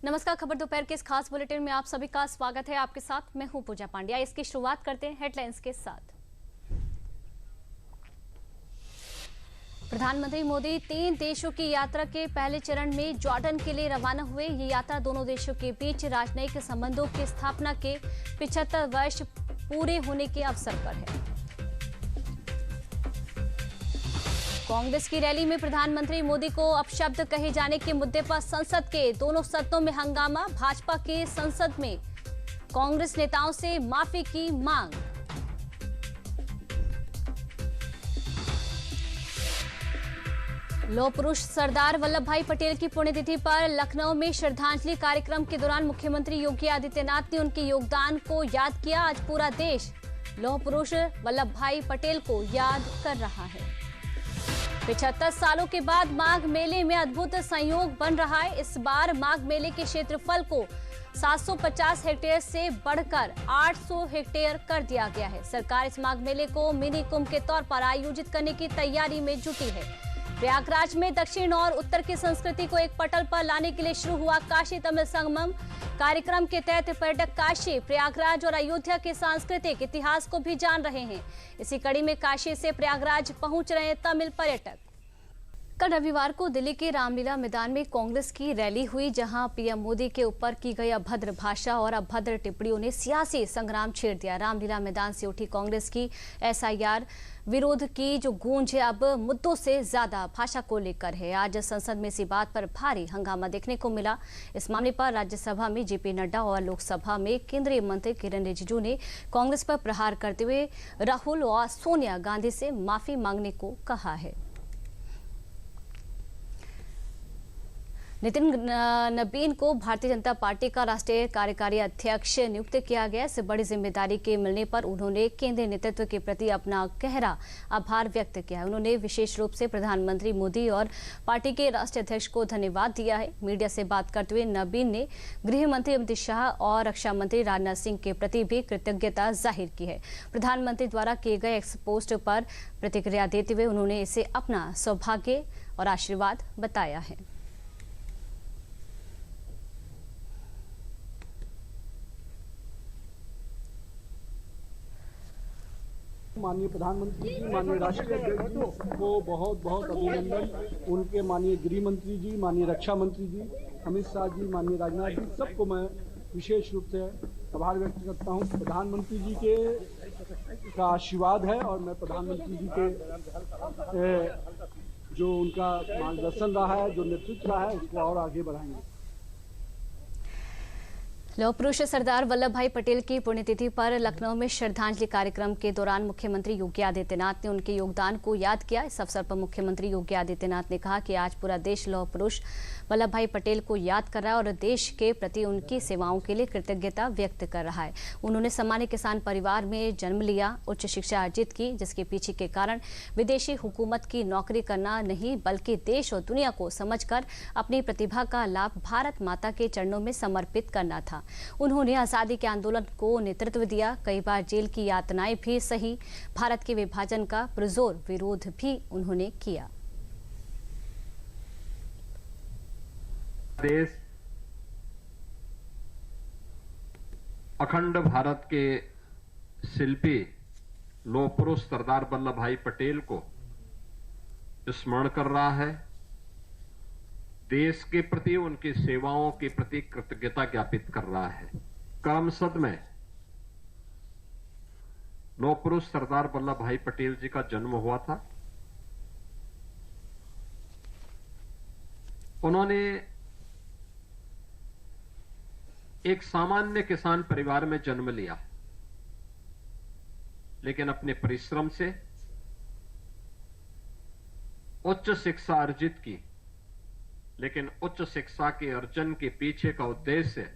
नमस्कार। खबर दोपहर के इस खास बुलेटिन में आप सभी का स्वागत है। आपके साथ मैं हूं पूजा पांड्या। इसकी शुरुआत करते हैं हेडलाइंस के साथ। प्रधानमंत्री मोदी 3 देशों की यात्रा के पहले चरण में जॉर्डन के लिए रवाना हुए। ये यात्रा दोनों देशों के बीच राजनयिक संबंधों की स्थापना के 75 वर्ष पूरे होने के अवसर पर है। कांग्रेस की रैली में प्रधानमंत्री मोदी को अपशब्द कहे जाने के मुद्दे पर संसद के दोनों सदनों में हंगामा। भाजपा के संसद में कांग्रेस नेताओं से माफी की मांग। लौह पुरुष सरदार वल्लभ भाई पटेल की पुण्यतिथि पर लखनऊ में श्रद्धांजलि कार्यक्रम के दौरान मुख्यमंत्री योगी आदित्यनाथ ने उनके योगदान को याद किया। आज पूरा देश लौह पुरुष वल्लभ भाई पटेल को याद कर रहा है। 75 सालों के बाद माघ मेले में अद्भुत संयोग बन रहा है। इस बार माघ मेले के क्षेत्रफल को 750 हेक्टेयर से बढ़कर 800 हेक्टेयर कर दिया गया है। सरकार इस माघ मेले को मिनी कुंभ के तौर पर आयोजित करने की तैयारी में जुटी है। प्रयागराज में दक्षिण और उत्तर की संस्कृति को एक पटल पर लाने के लिए शुरू हुआ काशी तमिल संगमम कार्यक्रम के तहत पर्यटक काशी, प्रयागराज और अयोध्या के सांस्कृतिक इतिहास को भी जान रहे हैं। इसी कड़ी में काशी से प्रयागराज पहुंच रहे हैं तमिल पर्यटक। कल रविवार को दिल्ली के रामलीला मैदान में कांग्रेस की रैली हुई, जहां पीएम मोदी के ऊपर की गई अभद्र भाषा और अभद्र टिप्पणियों ने सियासी संग्राम छेड़ दिया। रामलीला मैदान से उठी कांग्रेस की एसआईआर विरोध की जो गूंज है अब मुद्दों से ज्यादा भाषा को लेकर है। आज संसद में इसी बात पर भारी हंगामा देखने को मिला। इस मामले पर राज्यसभा में जेपी नड्डा और लोकसभा में केंद्रीय मंत्री किरण रिजिजू ने कांग्रेस पर प्रहार करते हुए राहुल और सोनिया गांधी से माफी मांगने को कहा है। नितिन नबीन को भारतीय जनता पार्टी का राष्ट्रीय कार्यकारी अध्यक्ष नियुक्त किया गया। इससे बड़ी जिम्मेदारी के मिलने पर उन्होंने केंद्रीय नेतृत्व के प्रति अपना गहरा आभार व्यक्त किया है। उन्होंने विशेष रूप से प्रधानमंत्री मोदी और पार्टी के राष्ट्रीय अध्यक्ष को धन्यवाद दिया है। मीडिया से बात करते हुए नबीन ने गृह मंत्री अमित शाह और रक्षा मंत्री राजनाथ सिंह के प्रति भी कृतज्ञता जाहिर की है। प्रधानमंत्री द्वारा किए गए एक्सपोस्ट पर प्रतिक्रिया देते हुए उन्होंने इसे अपना सौभाग्य और आशीर्वाद बताया है। माननीय प्रधानमंत्री जी, माननीय राष्ट्रीय अध्यक्ष जी को बहुत बहुत अभिनंदन। उनके माननीय गृह मंत्री जी, माननीय रक्षा मंत्री जी, अमित शाह जी, माननीय राजनाथ जी, सबको मैं विशेष रूप से आभार व्यक्त करता हूं। प्रधानमंत्री जी के का आशीर्वाद है और मैं प्रधानमंत्री जी के जो उनका मार्गदर्शन रहा है, जो नेतृत्व रहा है, उसको और आगे बढ़ाएंगे। लौह पुरुष सरदार वल्लभ भाई पटेल की पुण्यतिथि पर लखनऊ में श्रद्धांजलि कार्यक्रम के दौरान मुख्यमंत्री योगी आदित्यनाथ ने उनके योगदान को याद किया। इस अवसर पर मुख्यमंत्री योगी आदित्यनाथ ने कहा कि आज पूरा देश लौह पुरुष वल्लभ भाई पटेल को याद कर रहा है और देश के प्रति उनकी सेवाओं के लिए कृतज्ञता व्यक्त कर रहा है। उन्होंने सामान्य किसान परिवार में जन्म लिया, उच्च शिक्षा अर्जित की, जिसके पीछे के कारण विदेशी हुकूमत की नौकरी करना नहीं बल्कि देश और दुनिया को समझकर अपनी प्रतिभा का लाभ भारत माता के चरणों में समर्पित करना था। उन्होंने आजादी के आंदोलन को नेतृत्व दिया, कई बार जेल की यातनाएं भी सही, भारत के विभाजन का पुरजोर विरोध भी उन्होंने किया। देश अखंड भारत के शिल्पी लौह पुरुष सरदार वल्लभ भाई पटेल को स्मरण कर रहा है। देश के प्रति उनकी सेवाओं के प्रति कृतज्ञता ज्ञापित कर रहा है। करमसद में लौह पुरुष सरदार वल्लभ भाई पटेल जी का जन्म हुआ था। उन्होंने एक सामान्य किसान परिवार में जन्म लिया, लेकिन अपने परिश्रम से उच्च शिक्षा अर्जित की। लेकिन उच्च शिक्षा के अर्जन के पीछे का उद्देश्य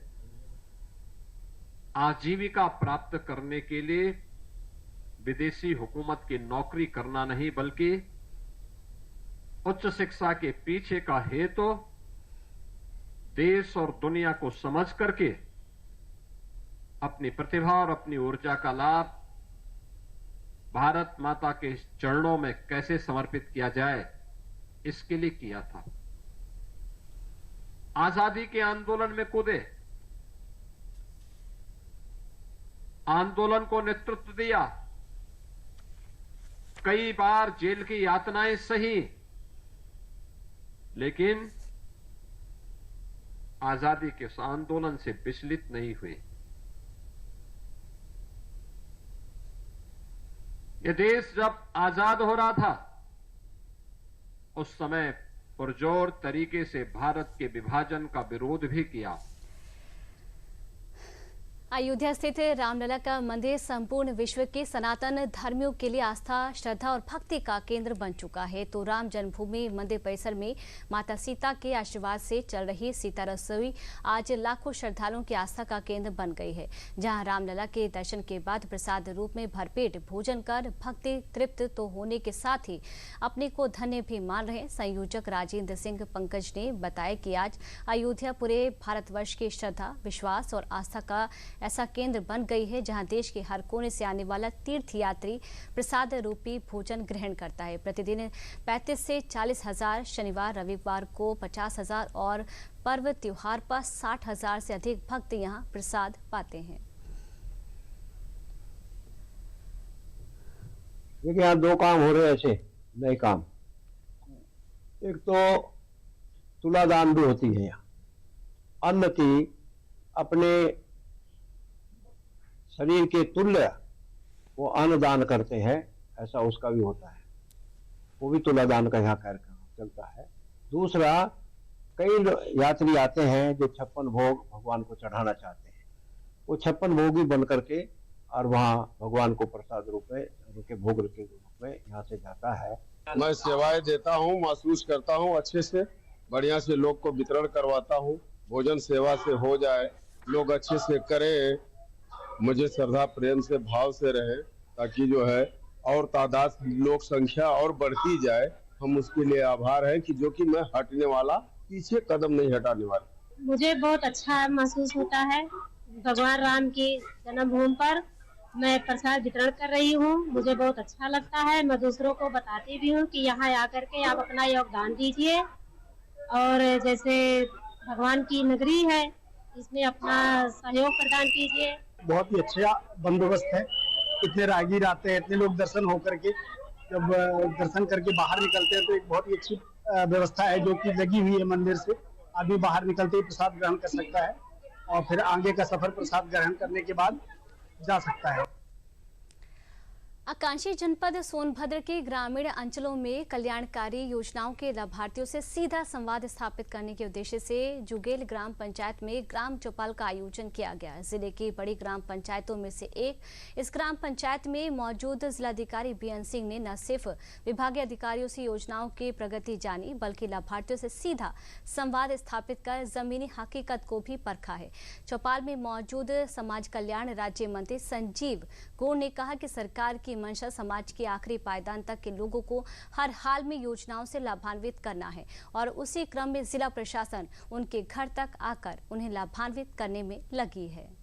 आजीविका प्राप्त करने के लिए विदेशी हुकूमत की नौकरी करना नहीं बल्कि उच्च शिक्षा के पीछे का हेतु देश और दुनिया को समझ करके अपनी प्रतिभा और अपनी ऊर्जा का लाभ भारत माता के चरणों में कैसे समर्पित किया जाए, इसके लिए किया था। आजादी के आंदोलन में कूदे, आंदोलन को नेतृत्व दिया, कई बार जेल की यातनाएं सही, लेकिन आजादी के उस आंदोलन से विचलित नहीं हुए। यह देश जब आजाद हो रहा था उस समय पुरजोर तरीके से भारत के विभाजन का विरोध भी किया। अयोध्या स्थित रामलला का मंदिर संपूर्ण विश्व के सनातन धर्मियों के लिए आस्था, श्रद्धा और भक्ति का केंद्र बन चुका है। तो राम जन्मभूमि मंदिर परिसर में माता सीता के आशीर्वाद से चल रही सीता रसोई आज लाखों श्रद्धालुओं की आस्था का केंद्र बन गई है, जहां रामलला के दर्शन के बाद प्रसाद रूप में भरपेट भोजन कर भक्ति तृप्त तो होने के साथ ही अपने को धन्य भी मान रहे। संयोजक राजेंद्र सिंह पंकज ने बताया कि आज अयोध्या पूरे भारतवर्ष की श्रद्धा, विश्वास और आस्था का ऐसा केंद्र बन गई है, जहां देश के हर कोने से आने वाला तीर्थयात्री प्रसाद रूपी भोजन ग्रहण करता है। प्रतिदिन 35 से 40 हजार, शनिवार रविवार को 50 हजार और पर्व त्योहार पर 60 हजार से अधिक भक्त यहां प्रसाद पाते हैं। देखिए, यहाँ दो काम हो रहे हैं ऐसे नए काम। एक तो तुलादान भी होती है यहाँ, अन्न की अपने शरीर के तुल्य वो अन्न दान करते हैं, ऐसा उसका भी होता है, वो भी तुलादान का यहाँ कार्यक्रम चलता है। दूसरा, कई यात्री आते हैं जो 56 भोग भगवान को चढ़ाना चाहते हैं, वो 56 भोग ही बन करके और वहाँ भगवान को प्रसाद रूप में उनके भोग के रूप में यहाँ से जाता है। मैं सेवाएं देता हूँ, महसूस करता हूँ अच्छे से, बढ़िया से लोग को वितरण करवाता हूँ। भोजन सेवा से हो जाए, लोग अच्छे से करें, मुझे श्रद्धा प्रेम से भाव से रहे, ताकि जो है और तादाद लोक संख्या और बढ़ती जाए। हम उसके लिए आभार हैं कि जो कि मैं हटने वाला, पीछे कदम नहीं हटाने वाला। मुझे बहुत अच्छा महसूस होता है। भगवान राम की जन्मभूमि पर मैं प्रसाद वितरण कर रही हूँ, मुझे बहुत अच्छा लगता है। मैं दूसरों को बताती भी हूँ कि यहाँ आकर के आप अपना योगदान दीजिए और जैसे भगवान की नगरी है इसमें अपना सहयोग प्रदान कीजिए। बहुत ही अच्छा बंदोबस्त है, इतने राहगीर आते हैं, इतने लोग दर्शन होकर के जब दर्शन करके बाहर निकलते हैं तो एक बहुत ही अच्छी व्यवस्था है जो कि लगी हुई है मंदिर से। आदमी बाहर निकलते ही प्रसाद ग्रहण कर सकता है और फिर आगे का सफर प्रसाद ग्रहण करने के बाद जा सकता है। आकांक्षी जनपद सोनभद्र के ग्रामीण अंचलों में कल्याणकारी योजनाओं के लाभार्थियों से सीधा संवाद स्थापित करने के उद्देश्य से जुगेल ग्राम पंचायत में ग्राम चौपाल का आयोजन किया गया। जिले की बड़ी ग्राम पंचायतों में से एक इस ग्राम पंचायत में मौजूद जिलाधिकारी बीएन सिंह ने न सिर्फ विभागीय अधिकारियों से योजनाओं की प्रगति जानी, बल्कि लाभार्थियों से सीधा संवाद स्थापित कर जमीनी हकीकत को भी परखा है। चौपाल में मौजूद समाज कल्याण राज्य मंत्री संजीव गौड़ ने कहा कि सरकार की मंशा समाज के आखिरी पायदान तक के लोगों को हर हाल में योजनाओं से लाभान्वित करना है और उसी क्रम में जिला प्रशासन उनके घर तक आकर उन्हें लाभान्वित करने में लगी है।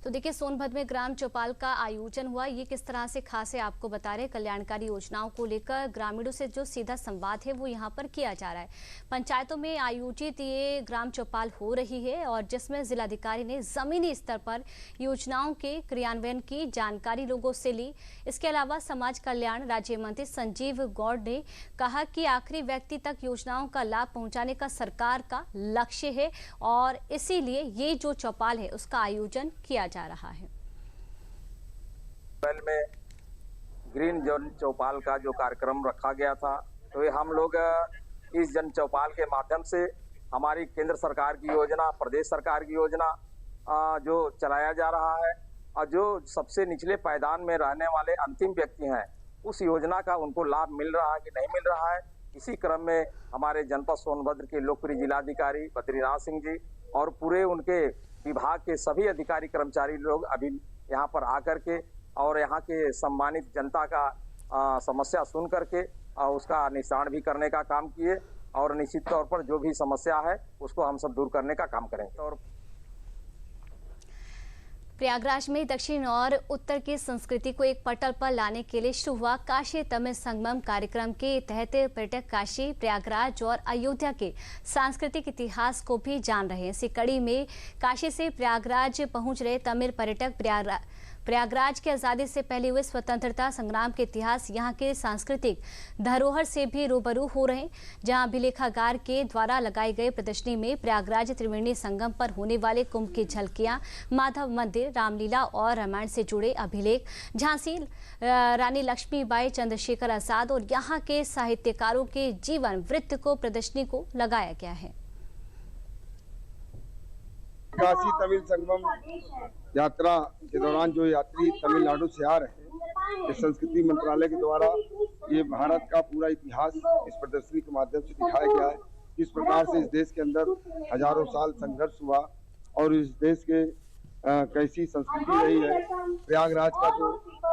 तो देखिए, सोनभद्र में ग्राम चौपाल का आयोजन हुआ, ये किस तरह से खास है आपको बता रहे। कल्याणकारी योजनाओं को लेकर ग्रामीणों से जो सीधा संवाद है वो यहाँ पर किया जा रहा है। पंचायतों में आयोजित ये ग्राम चौपाल हो रही है और जिसमें जिलाधिकारी ने जमीनी स्तर पर योजनाओं के क्रियान्वयन की जानकारी लोगों से ली। इसके अलावा समाज कल्याण राज्य मंत्री संजीव गौड़ ने कहा कि आखिरी व्यक्ति तक योजनाओं का लाभ पहुँचाने का सरकार का लक्ष्य है और इसीलिए ये जो चौपाल है उसका आयोजन किया जा रहा है। में ग्रीन जन चौपाल का जो कार्यक्रम रखा गया था, तो ये हम लोग इस जन चौपाल के माध्यम से हमारी केंद्र सरकार की योजना, प्रदेश सरकार की योजना जो चलाया जा रहा है और जो सबसे निचले पायदान में रहने वाले अंतिम व्यक्ति हैं उस योजना का उनको लाभ मिल रहा है कि नहीं मिल रहा है। इसी क्रम में हमारे जनपद सोनभद्र के लोकप्रिय जिलाधिकारी बद्रीनाथ सिंह जी और पूरे उनके विभाग के सभी अधिकारी कर्मचारी लोग अभी यहाँ पर आकर के और यहाँ के सम्मानित जनता का समस्या सुन करके और उसका निस्तारण भी करने का काम किए और निश्चित तौर पर जो भी समस्या है उसको हम सब दूर करने का काम करेंगे। और प्रयागराज में दक्षिण और उत्तर की संस्कृति को एक पटल पर लाने के लिए शुरू हुआ काशी तमिल संगमम कार्यक्रम के तहत पर्यटक काशी, प्रयागराज और अयोध्या के सांस्कृतिक इतिहास को भी जान रहे हैं। इसी कड़ी में काशी से प्रयागराज पहुंच रहे तमिल पर्यटक प्रयागराज की आज़ादी से पहले हुए स्वतंत्रता संग्राम के इतिहास, यहाँ के सांस्कृतिक धरोहर से भी रूबरू हो रहे हैं। जहाँ अभिलेखागार के द्वारा लगाई गई प्रदर्शनी में प्रयागराज त्रिवेणी संगम पर होने वाले कुंभ की झलकियाँ, माधव मंदिर, रामलीला और रामायण से जुड़े अभिलेख, झांसी रानी लक्ष्मीबाई, चंद्रशेखर आजाद और यहाँ के साहित्यकारों के जीवन वृत्त को प्रदर्शनी को लगाया गया है। काशी तमिल संगमम यात्रा के दौरान जो यात्री तमिलनाडु से आ रहे हैं, इस संस्कृति मंत्रालय के द्वारा ये भारत का पूरा इतिहास इस प्रदर्शनी के माध्यम से दिखाया गया है। किस प्रकार से इस देश के अंदर हजारों साल संघर्ष हुआ और इस देश के कैसी संस्कृति रही है। प्रयागराज का जो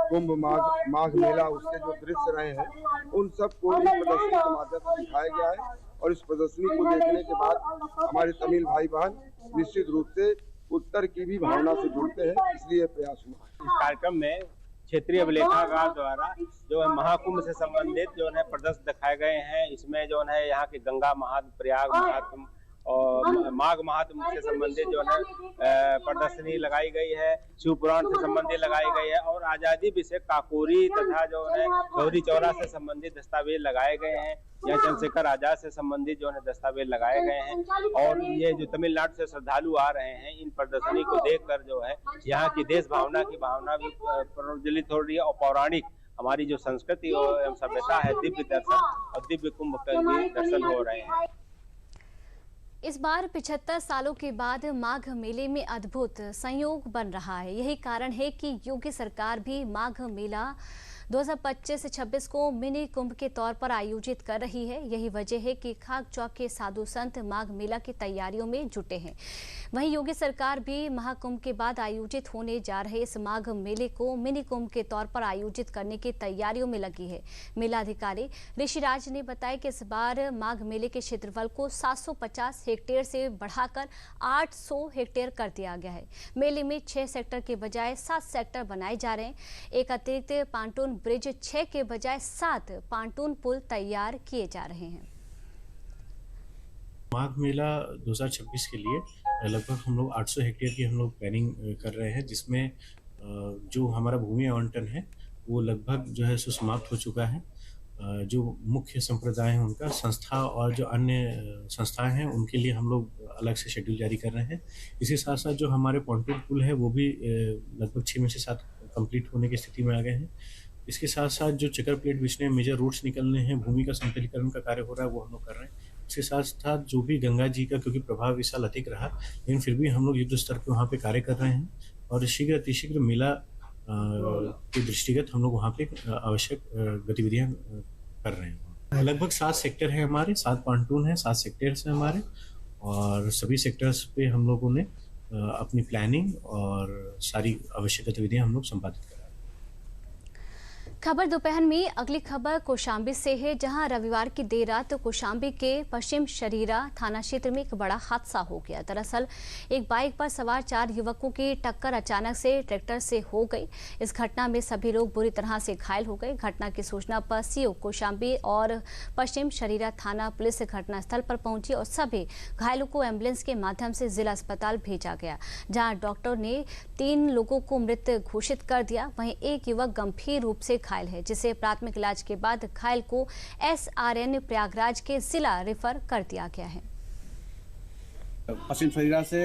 कुंभ माघ मेला, उसके जो दृश्य रहे हैं, उन सब को इस प्रदर्शनी के माध्यम से दिखाया गया है। और इस प्रदर्शनी को देखने के बाद हमारे तमिल भाई बहन निश्चित रूप से उत्तर की भी भावना से जुड़ते हैं, इसलिए प्रयास हुआ। इस कार्यक्रम में क्षेत्रीय अभिलेखागार द्वारा जो है महाकुंभ से संबंधित जो है प्रदर्शन दिखाए गए हैं। इसमें जो है यहाँ के गंगा महात्म, प्रयाग महात्म और माघ महात्म से संबंधित जो है प्रदर्शनी लगाई गई है। शिव पुराण से संबंधित लगाई गई है और आजादी विषय काकोरी तथा जो है गौरी चौरा से संबंधित दस्तावेज लगाए गए हैं। यहाँ चंद्रशेखर आजाद से संबंधित जो है दस्तावेज लगाए गए हैं। और ये जो तमिलनाडु से श्रद्धालु आ रहे हैं, इन प्रदर्शनी को देखकर जो है यहाँ की देश भावना की भावना भी प्रज्वलित हो रही है और पौराणिक हमारी जो संस्कृति और सभ्यता है, दिव्य दर्शन और दिव्य कुंभ के दर्शन हो रहे हैं। इस बार 75 सालों के बाद माघ मेले में अद्भुत संयोग बन रहा है। यही कारण है कि योगी सरकार भी माघ मेला 2025-26 को मिनी कुंभ के तौर पर आयोजित कर रही है। यही वजह है कि खाक चौक के साधु संत माघ मेला की तैयारियों में जुटे हैं। वहीं योगी सरकार भी महाकुंभ के बाद आयोजित होने जा रहे इस माघ मेले को मिनी कुंभ के तौर पर आयोजित करने की तैयारियों में लगी है। मेला अधिकारी ऋषिराज ने बताया कि इस बार माघ मेले के क्षेत्रफल को 750 हेक्टेयर से बढ़ाकर 800 हेक्टेयर कर दिया गया है। मेले में 6 सेक्टर के बजाय 7 सेक्टर बनाए जा रहे हैं। एक अतिरिक्त पांटून ब्रिज, 6 के बजाय 7 पांटून पुल तैयार किए जा रहे हैं। माघ मेला 2026 के लिए लगभग हम लोग 800 हेक्टेयर की हम लोग प्लानिंग कर रहे हैं, जिसमें जो हमारा भूमि आवंटन है वो लगभग जो है सो समाप्त हो चुका है। जो मुख्य संप्रदाय हैं उनका, संस्था और जो अन्य संस्थाएं हैं उनके लिए हम लोग अलग से शेड्यूल जारी कर रहे हैं। इसी साथ साथ जो हमारे पॉन्टून पुल है वो भी लगभग 6 में से 7 कंप्लीट होने की स्थिति में आ गए हैं। इसके साथ साथ जो चक्कर प्लेट बिछने, मेजर रूट्स निकलने हैं, भूमि का समतलीकरण का कार्य हो रहा है, वो हम लोग कर रहे हैं। इसके साथ साथ जो भी गंगा जी का, क्योंकि प्रभाव इस साल अधिक रहा, लेकिन फिर भी हम लोग युद्ध स्तर पे वहाँ पे कार्य कर रहे हैं और शीघ्र अतिशीघ्र मेला के दृष्टिगत हम लोग वहाँ पे आवश्यक गतिविधियाँ कर रहे हैं। लगभग 7 सेक्टर हैं हमारे, 7 पांटून हैं, 7 सेक्टर्स हैं हमारे और सभी सेक्टर्स पे हम लोगों ने अपनी प्लानिंग और सारी आवश्यक गतिविधियाँ हम लोग संपादित कर रहे हैं। खबर दोपहर में अगली खबर कौशाम्बी से है, जहां रविवार की देर रात कौशाम्बी के पश्चिम शरीरा थाना क्षेत्र में एक बड़ा हादसा हो गया। दरअसल एक बाइक पर सवार 4 युवकों की टक्कर अचानक से ट्रैक्टर से हो गई। इस घटना में सभी लोग बुरी तरह से घायल हो गए। घटना की सूचना पर सीओ कौशाम्बी और पश्चिम शरीरा थाना पुलिस घटनास्थल पर पहुंची और सभी घायलों को एम्बुलेंस के माध्यम से जिला अस्पताल भेजा गया, जहाँ डॉक्टर ने 3 लोगों को मृत घोषित कर दिया। वहीं एक युवक गंभीर रूप से घायल है, जिसे प्राथमिक इलाज के बाद घायल को SRN प्रयागराज के जिला रेफर कर दिया गया है। पश्चिम शरीरा से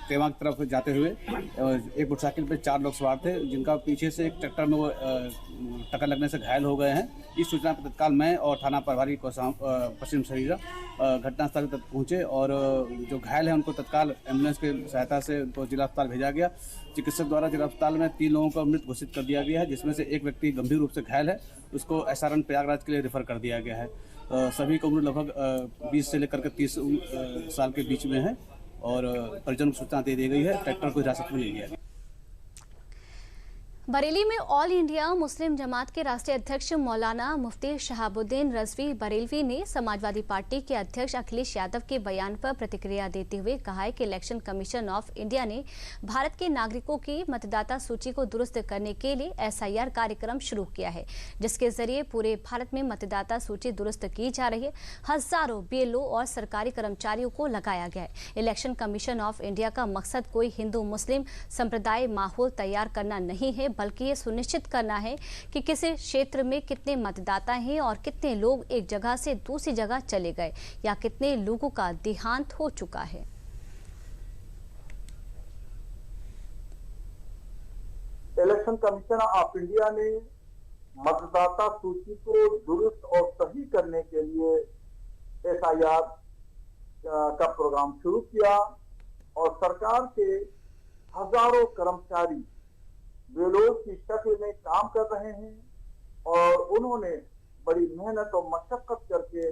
तेवा की तरफ जाते हुए एक मोटरसाइकिल पे 4 लोग सवार थे, जिनका पीछे से एक ट्रैक्टर में वो टक्कर लगने से घायल हो गए हैं। इस सूचना पर तत्काल मैं और थाना प्रभारी पश्चिम शरीरा घटनास्थल तक पहुंचे और जो घायल हैं उनको तत्काल एम्बुलेंस की सहायता से उनको जिला अस्पताल भेजा गया। चिकित्सक द्वारा जिला अस्पताल में 3 लोगों को मृत घोषित कर दिया गया है, जिसमें से एक व्यक्ति गंभीर रूप से घायल है, उसको SRN प्रयागराज के लिए रेफर कर दिया गया है। सभी की उम्र लगभग 20 से लेकर के 30 साल के बीच में है और परिजन को सूचना दे दी गई है। ट्रैक्टर को हिरासत में ले लिया गया। बरेली में ऑल इंडिया मुस्लिम जमात के राष्ट्रीय अध्यक्ष मौलाना मुफ्ती शहाबुद्दीन रजवी बरेलवी ने समाजवादी पार्टी के अध्यक्ष अखिलेश यादव के बयान पर प्रतिक्रिया देते हुए कहा है कि इलेक्शन कमीशन ऑफ इंडिया ने भारत के नागरिकों की मतदाता सूची को दुरुस्त करने के लिए SIR कार्यक्रम शुरू किया है, जिसके जरिए पूरे भारत में मतदाता सूची दुरुस्त की जा रही है। हजारों BLO और सरकारी कर्मचारियों को लगाया गया है। इलेक्शन कमीशन ऑफ इंडिया का मकसद कोई हिंदू मुस्लिम संप्रदाय माहौल तैयार करना नहीं है, बल्कि ये सुनिश्चित करना है कि किसी क्षेत्र में कितने मतदाता हैं और कितने लोग एक जगह से दूसरी जगह चले गए या कितने लोगों का देहांत हो चुका है। इलेक्शन कमीशन ऑफ इंडिया ने मतदाता सूची को दुरुस्त और सही करने के लिए SIR का प्रोग्राम शुरू किया और सरकार के हजारों कर्मचारी बेलोग की शक्ल में काम कर रहे हैं और उन्होंने बड़ी मेहनत और मशक्कत करके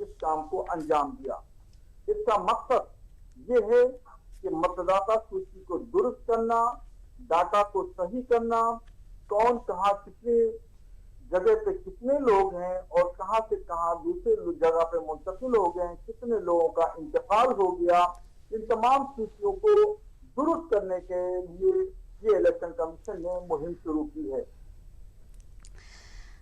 इस काम को अंजाम दिया। इसका मकसद ये है कि मतदाता सूची को दुरुस्त करना, डाटा को सही करना, कौन कहाँ कितने जगह पे कितने लोग हैं और कहाँ से कहाँ दूसरे जगह पे मुंतकिल हो गए, कितने लोगों का इंतकाल हो गया, इन तमाम सूचियों को दुरुस्त करने के लिए ये इलेक्शन कमीशन ने मुहिम शुरू की है।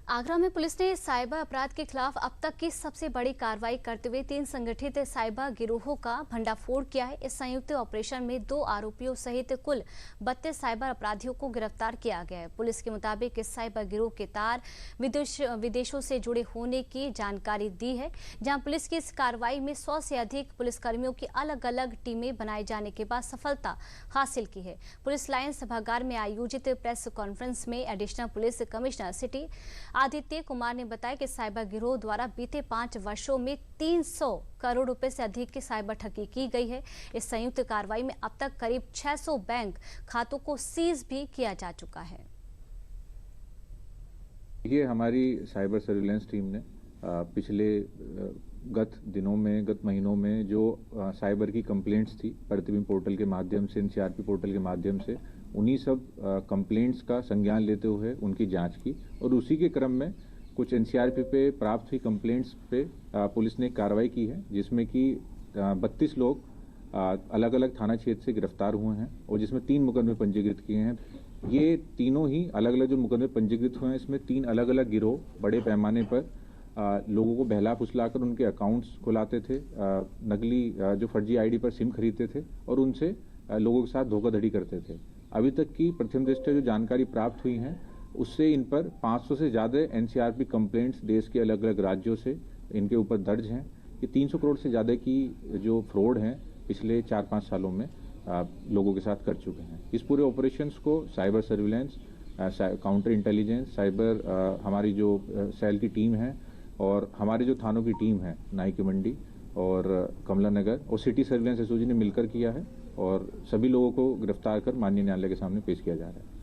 आगरा में पुलिस ने साइबर अपराध के खिलाफ अब तक की सबसे बड़ी कार्रवाई करते हुए 3 संगठित साइबर गिरोहों का भंडाफोड़ किया है। इस संयुक्त ऑपरेशन में 2 आरोपियों सहित कुल 32 साइबर अपराधियों को गिरफ्तार किया गया है। पुलिस के मुताबिक इस साइबर गिरोह के तार विदेशों से जुड़े होने की जानकारी दी है, जहां पुलिस की इस कार्रवाई में 100 से अधिक पुलिसकर्मियों की अलग अलग टीमें बनाए जाने के बाद सफलता हासिल की है। पुलिस लाइन सभागार में आयोजित प्रेस कॉन्फ्रेंस में additional police commissioner city Aditya Kumar ने बताया कि साइबर गिरोह द्वारा बीते 5 वर्षों में 300 करोड़ रुपए से अधिक की साइबर ठगी की गई है। इस संयुक्त कार्रवाई में अब तक करीब 600 बैंक खातों को सीज भी किया जा चुका है। ये हमारी साइबर सर्विलेंस टीम ने पिछले गत महीनों में जो साइबर की कंप्लेंट्स थी प्रतिबिंब पोर्टल के माध्यम से, NCRP पोर्टल के माध्यम से, उन्हीं सब कंप्लेंट्स का संज्ञान लेते हुए उनकी जांच की और उसी के क्रम में कुछ NCRP पे प्राप्त हुई कंप्लेंट्स पे पुलिस ने कार्रवाई की है, जिसमें कि 32 लोग अलग अलग थाना क्षेत्र से गिरफ्तार हुए हैं और जिसमें 3 मुकदमे पंजीकृत किए हैं। ये तीनों ही अलग अलग जो मुकदमे पंजीकृत हुए हैं, इसमें 3 अलग अलग गिरोह बड़े पैमाने पर लोगों को बहला फुसलाकर उनके अकाउंट्स खुलाते थे, नकली जो फर्जी ID पर सिम खरीदते थे और उनसे लोगों के साथ धोखाधड़ी करते थे। अभी तक की प्रथम दृष्टया जो जानकारी प्राप्त हुई है उससे इन पर 500 से ज़्यादा NCRP कंप्लेंट्स देश के अलग अलग राज्यों से इनके ऊपर दर्ज हैं। ये 300 करोड़ से ज़्यादा की जो फ्रॉड हैं पिछले 4-5 सालों में लोगों के साथ कर चुके हैं। इस पूरे ऑपरेशंस को cyber surveillance, counter intelligence, cyber हमारी जो सेल की टीम है और हमारे जो थानों की टीम है, नाई की मंडी और कमला नगर और सिटी सर्विलेंस SOG ने मिलकर किया है और सभी लोगों को गिरफ्तार कर माननीय न्यायालय के सामने पेश किया जा रहा है।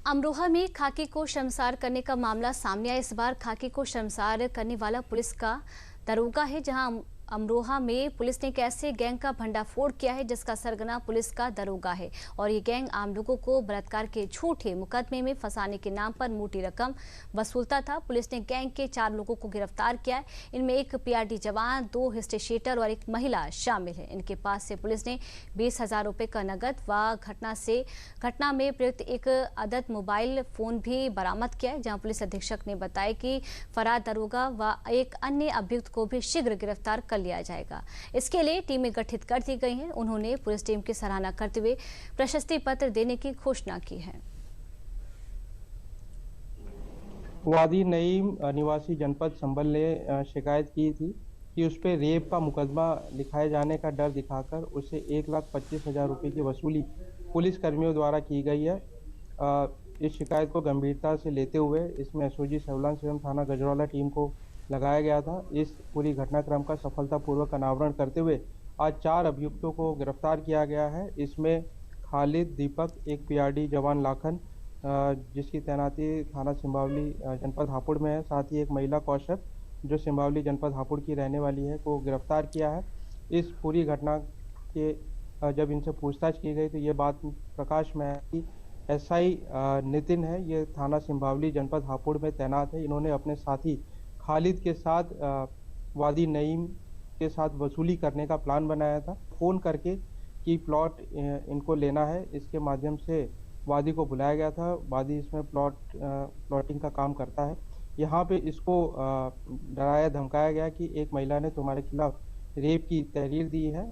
अमरोहा में खाकी को शर्मसार करने का मामला सामने आया। इस बार खाकी को शर्मसार करने वाला पुलिस का दरोगा है, जहां अमरोहा में पुलिस ने एक ऐसे गैंग का भंडाफोड़ किया है जिसका सरगना पुलिस का दरोगा है और ये गैंग आम लोगों को बलात्कार के झूठे मुकदमे में फंसाने के नाम पर मोटी रकम वसूलता था। पुलिस ने गैंग के 4 लोगों को गिरफ्तार किया है। इनमें एक PRD जवान, 2 हिस्ट्रीशीटर और एक महिला शामिल है। इनके पास से पुलिस ने 20,000 रुपए का नकद व घटना में प्रयुक्त एक अदद मोबाइल फोन भी बरामद किया है, जहाँ पुलिस अधीक्षक ने बताया कि फरार दरोगा व एक अन्य अभियुक्त को भी शीघ्र गिरफ्तार कर लिया जाएगा। इसके लिए टीमें गठित कर दी गई हैं। उन्होंने पुलिस टीम की सराहना करते हुए प्रशस्ति पत्र देने की घोषणा की है। वादी नईम निवासी जनपद संभल ने शिकायत की थी कि उस पर रेप का मुकदमा लिखाए जाने का डर दिखाकर उसे 1,25,000 रुपये की वसूली पुलिस कर्मियों द्वारा की गई है। इस शिकायत को गंभीरता से लेते हुए इसमें SOG सर्विलांस एवं थाना गजरौला टीम को लगाया गया था। इस पूरी घटनाक्रम का सफलतापूर्वक अनावरण करते हुए आज 4 अभियुक्तों को गिरफ्तार किया गया है। इसमें खालिद दीपक, एक PRD जवान लाखन जिसकी तैनाती थाना सिंबावली जनपद हापुड़ में है, साथ ही एक महिला कौशक जो सिंबावली जनपद हापुड़ की रहने वाली है को गिरफ्तार किया है। इस पूरी घटना के जब इनसे पूछताछ की गई तो ये बात प्रकाश में आई एसआई नितिन है, ये थाना सिंबावली जनपद हापुड़ में तैनात है। इन्होंने अपने साथी खालिद के साथ वादी नईम के साथ वसूली करने का प्लान बनाया था। फ़ोन करके कि प्लॉट इनको लेना है, इसके माध्यम से वादी को बुलाया गया था। वादी इसमें प्लॉटिंग का काम करता है। यहाँ पे इसको डराया धमकाया गया कि एक महिला ने तुम्हारे खिलाफ रेप की तहरीर दी है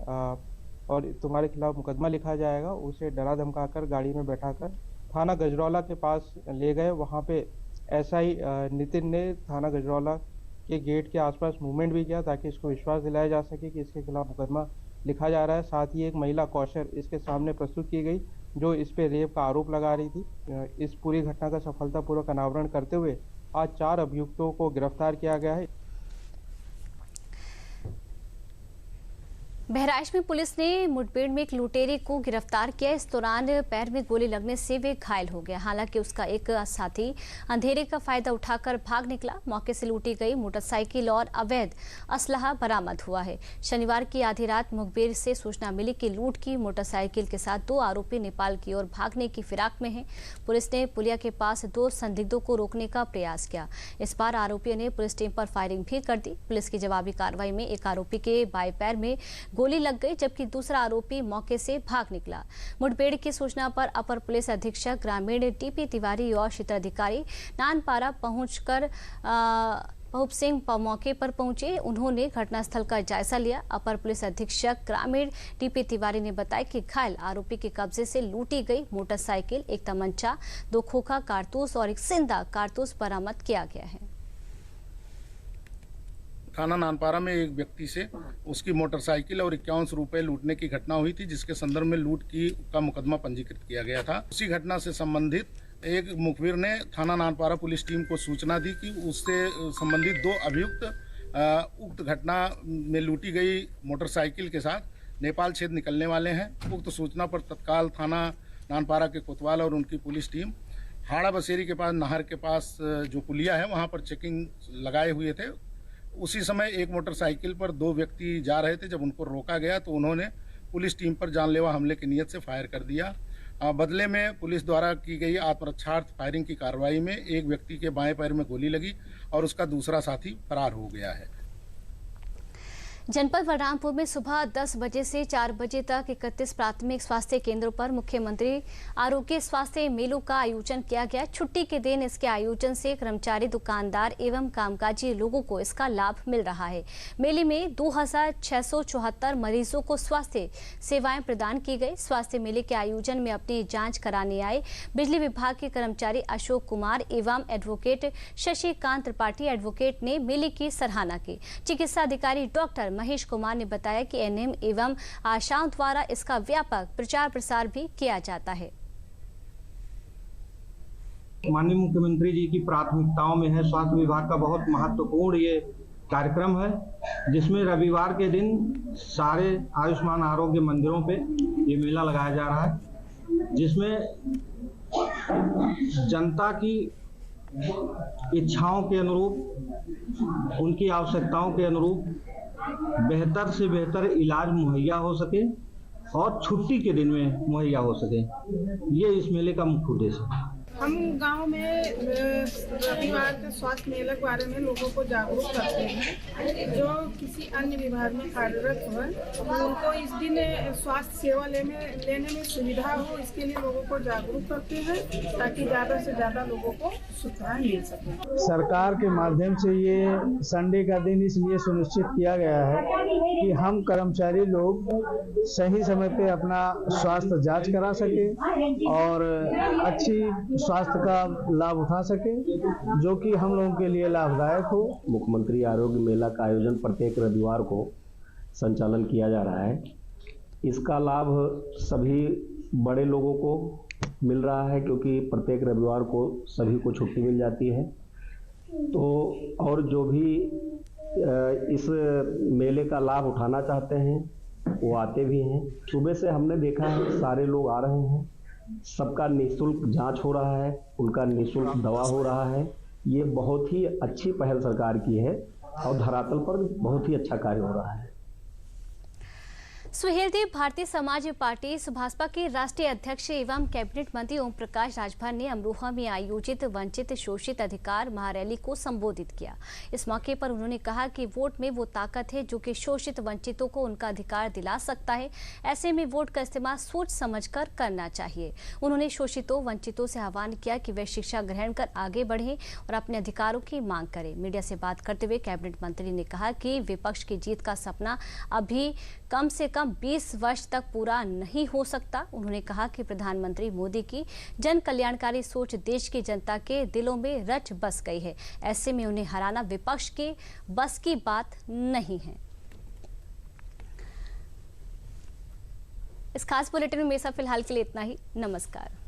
और तुम्हारे खिलाफ मुकदमा लिखा जाएगा। उसे डरा धमकाकर गाड़ी में बैठाकर थाना गजरौला के पास ले गए। वहाँ पे एसआई नितिन ने थाना गजरौला के गेट के आसपास मूवमेंट भी किया ताकि इसको विश्वास दिलाया जा सके कि इसके खिलाफ मुकदमा लिखा जा रहा है। साथ ही एक महिला कौशल इसके सामने प्रस्तुत की गई जो इस पे रेप का आरोप लगा रही थी। इस पूरी घटना का सफलतापूर्वक अनावरण करते हुए आज 4 अभियुक्तों को गिरफ्तार किया गया है। बहराइच में पुलिस ने मुठभेड़ में एक लुटेरे को गिरफ्तार किया। इस दौरान पैर में गोली लगने से वे घायल हो गया। हालांकि उसका एक साथी अंधेरे का फायदा उठाकर भाग निकला। मौके से लूटी गई मोटरसाइकिल और अवैध असलहा बरामद हुआ है। शनिवार की आधी रात मुखबिर से सूचना मिली कि लूट की मोटरसाइकिल के साथ 2 आरोपी नेपाल की ओर भागने की फिराक में हैं। पुलिस ने पुलिया के पास 2 संदिग्धों को रोकने का प्रयास किया। इस बार आरोपियों ने पुलिस टीम पर फायरिंग भी कर दी। पुलिस की जवाबी कार्रवाई में एक आरोपी के बाएं पैर में गोली लग गई, जबकि दूसरा आरोपी मौके से भाग निकला। मुठभेड़ की सूचना पर अपर पुलिस अधीक्षक ग्रामीण टीपी तिवारी और क्षेत्राधिकारी नानपारा पहुंचकर पहुप सिंह मौके पर पहुंचे। उन्होंने घटनास्थल का जायजा लिया। अपर पुलिस अधीक्षक ग्रामीण टीपी तिवारी ने बताया कि घायल आरोपी के कब्जे से लूटी गई मोटरसाइकिल, एक तमंचा, 2 खोखा कारतूस और एक जिंदा कारतूस बरामद किया गया है। थाना नानपारा में एक व्यक्ति से उसकी मोटरसाइकिल और 51 रुपए लूटने की घटना हुई थी, जिसके संदर्भ में लूट का मुकदमा पंजीकृत किया गया था। उसी घटना से संबंधित एक मुखबिर ने थाना नानपारा पुलिस टीम को सूचना दी कि उससे संबंधित 2 अभियुक्त उक्त घटना में लूटी गई मोटरसाइकिल के साथ नेपाल क्षेत्र निकलने वाले हैं। उक्त सूचना पर तत्काल थाना नानपारा के कोतवाल और उनकी पुलिस टीम हाड़ा बसेरी के पास नहर के पास जो पुलिया है वहाँ पर चेकिंग लगाए हुए थे। उसी समय एक मोटरसाइकिल पर 2 व्यक्ति जा रहे थे। जब उनको रोका गया तो उन्होंने पुलिस टीम पर जानलेवा हमले की नीयत से फायर कर दिया। बदले में पुलिस द्वारा की गई आत्मरक्षार्थ फायरिंग की कार्रवाई में एक व्यक्ति के बाएं पैर में गोली लगी और उसका दूसरा साथी फरार हो गया है। जनपद बलरामपुर में सुबह 10 बजे से 4 बजे तक 31 प्राथमिक स्वास्थ्य केंद्रों पर मुख्यमंत्री आरोग्य स्वास्थ्य मेलों का आयोजन किया गया। छुट्टी के दिन इसके आयोजन से कर्मचारी, दुकानदार एवं कामकाजी लोगों को इसका लाभ मिल रहा है। मेले में 2674 मरीजों को स्वास्थ्य सेवाएं प्रदान की गई। स्वास्थ्य मेले के आयोजन में अपनी जाँच कराने आए बिजली विभाग के कर्मचारी अशोक कुमार एवं एडवोकेट शशिकांत त्रिपाठी एडवोकेट ने मेले की सराहना की। चिकित्सा अधिकारी डॉक्टर महेश कुमार ने बताया कि एनएम एवं आशाओं द्वारा इसका व्यापक प्रचार प्रसार भी किया जाता है। माननीय मुख्यमंत्री जी की प्राथमिकताओं में है स्वास्थ्य विभाग का बहुत महत्वपूर्ण ये कार्यक्रम है, जिसमें रविवार के दिन सारे आयुष्मान आरोग्य मंदिरों पे ये मेला लगाया जा रहा है, जिसमें जनता की इच्छाओं के अनुरूप, उनकी आवश्यकताओं के अनुरूप बेहतर से बेहतर इलाज मुहैया हो सके और छुट्टी के दिन में मुहैया हो सके। ये इस मेले का मुख्य उद्देश्य है। हम गांव में रविवार के स्वास्थ्य मेले के बारे में लोगों को जागरूक करते हैं। जो किसी अन्य विभाग में कार्यरत हो उनको इस दिन स्वास्थ्य सेवा लेने में सुविधा हो, इसके लिए लोगों को जागरूक करते हैं ताकि ज़्यादा से ज़्यादा लोगों को सुविधाएं मिल सके। सरकार के माध्यम से ये संडे का दिन इसलिए सुनिश्चित किया गया है कि हम कर्मचारी लोग सही समय पे अपना स्वास्थ्य जांच करा सके और अच्छी स्वास्थ्य का लाभ उठा सके, जो कि हम लोगों के लिए लाभदायक हो। मुख्यमंत्री आरोग्य मेला का आयोजन प्रत्येक रविवार को संचालन किया जा रहा है। इसका लाभ सभी बड़े लोगों को मिल रहा है क्योंकि प्रत्येक रविवार को सभी को छुट्टी मिल जाती है। तो और जो भी इस मेले का लाभ उठाना चाहते हैं वो आते भी हैं। सुबह से हमने देखा है सारे लोग आ रहे हैं, सबका निःशुल्क जांच हो रहा है, उनका निःशुल्क दवा हो रहा है। ये बहुत ही अच्छी पहल सरकार की है और धरातल पर बहुत ही अच्छा कार्य हो रहा है। सुहेलदेव भारतीय समाज पार्टी सुभाषपा के राष्ट्रीय अध्यक्ष एवं कैबिनेट मंत्री ओम प्रकाश राजभर ने अमरोहा में आयोजित वंचित शोषित अधिकार महारैली को संबोधित किया। इस मौके पर उन्होंने कहा कि वोट में वो ताकत है जो कि शोषित वंचितों को उनका अधिकार दिला सकता है। ऐसे में वोट का इस्तेमाल सोच समझकर करना चाहिए। उन्होंने शोषितों वंचितों से आह्वान किया कि वे शिक्षा ग्रहण कर आगे बढ़ें और अपने अधिकारों की मांग करें। मीडिया से बात करते हुए कैबिनेट मंत्री ने कहा कि विपक्ष की जीत का सपना अभी कम से कम 20 वर्ष तक पूरा नहीं हो सकता। उन्होंने कहा कि प्रधानमंत्री मोदी की जन कल्याणकारी सोच देश की जनता के दिलों में रच बस गई है। ऐसे में उन्हें हराना विपक्ष के बस की बात नहीं है। इस खास बुलेटिन में मेरा फिलहाल के लिए इतना ही। नमस्कार।